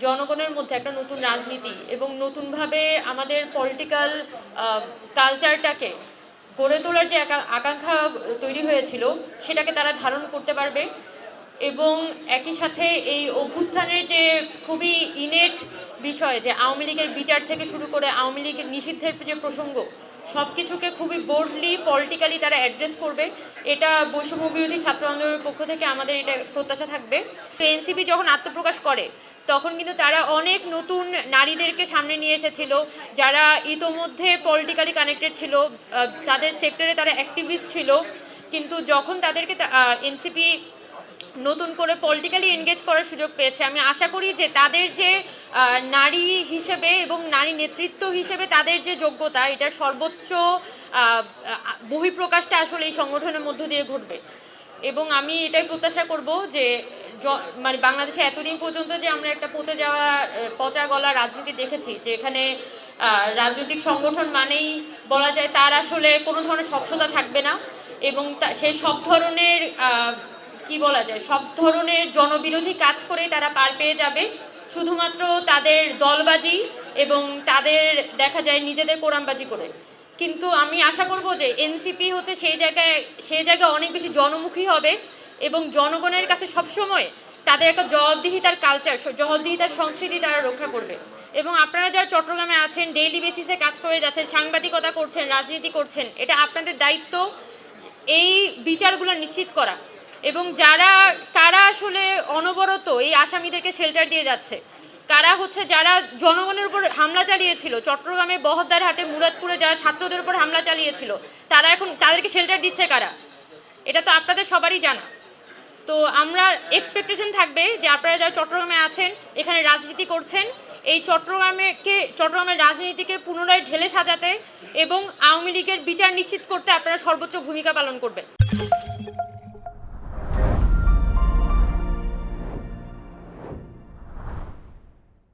জনগণের মধ্যে একটা নতুন রাজনীতি এবং নতুনভাবে আমাদের পলিটিক্যাল কালচারটাকে গড়ে তোলার যে আকাঙ্ক্ষা তৈরি হয়েছিল সেটাকে তারা ধারণ করতে পারবে। এবং একই সাথে এই অভ্যুত্থানের যে খুবই ইনেট বিষয় যে আওয়ামী লীগের বিচার থেকে শুরু করে আওয়ামী লীগের নিষিদ্ধের যে প্রসঙ্গ, সব কিছুকে খুবই বোল্ডলি পলিটিক্যালি তারা অ্যাড্রেস করবে। এটা বৈষম্য বিরোধী ছাত্র আন্দোলনের পক্ষ থেকে আমাদের এটা প্রত্যাশা থাকবে। তো এনসিপি যখন আত্মপ্রকাশ করে তখন কিন্তু তারা অনেক নতুন নারীদেরকে সামনে নিয়ে এসেছিল, যারা ইতোমধ্যে পলিটিক্যালি কানেক্টেড ছিল, তাদের সেক্টরে তারা অ্যাক্টিভিস্ট ছিল। কিন্তু যখন তাদেরকে এনসিপি নতুন করে পলিটিক্যালি এনগেজ করার সুযোগ পেয়েছে, আমি আশা করি যে তাদের যে নারী হিসেবে এবং নারী নেতৃত্ব হিসেবে তাদের যে যোগ্যতা, এটার সর্বোচ্চ বহিঃপ্রকাশটা আসলে এই সংগঠনের মধ্য দিয়ে ঘটবে। এবং আমি এটাই প্রত্যাশা করব যে মানে বাংলাদেশে এতদিন পর্যন্ত যে আমরা একটা পচা গলা রাজনীতি দেখেছি, যে এখানে রাজনৈতিক সংগঠন মানেই বলা যায় তার আসলে কোনো ধরনের স্বচ্ছতা থাকবে না, এবং সেই সব ধরনের কি বলা যায় সব ধরনের জনবিরোধী কাজ করে তারা পার পেয়ে যাবে শুধুমাত্র তাদের দলবাজি এবং তাদের দেখা যায় নিজেদের কোরআনবাজি করে। কিন্তু আমি আশা করব যে এনসিপি হচ্ছে সেই জায়গায় অনেক বেশি জনমুখী হবে এবং জনগণের কাছে সবসময় তাদের একটা জবাবদিহিতার কালচার, জবাবদিহিতার সংস্কৃতি তারা রক্ষা করবে। এবং আপনারা যারা চট্টগ্রামে আছেন, ডেইলি বেসিসে কাজ করে যাচ্ছেন, সাংবাদিকতা করছেন, রাজনীতি করছেন, এটা আপনাদের দায়িত্ব এই বিচারগুলো নিশ্চিত করা। এবং কারা আসলে অনবরত এই আসামিদেরকে শেল্টার দিয়ে যাচ্ছে, কারা হচ্ছে যারা জনগণের উপর হামলা চালিয়েছিল, চট্টগ্রামে বহদ্দারহাটে, মুরাদপুরে যারা ছাত্রদের উপর হামলা চালিয়েছিল, তারা এখন তাদেরকে শেল্টার দিচ্ছে কারা, এটা তো আপনাদের সবারই জানা। তো আমরা এক্সপেকটেশন থাকবে যে আপনারা যারা চট্টগ্রামে আছেন, এখানে রাজনীতি করছেন, এই চট্টগ্রামের রাজনীতিকে পুনরায় ঢেলে সাজাতে এবং আওয়ামী লীগের বিচার নিশ্চিত করতে আপনারা সর্বোচ্চ ভূমিকা পালন করবেন।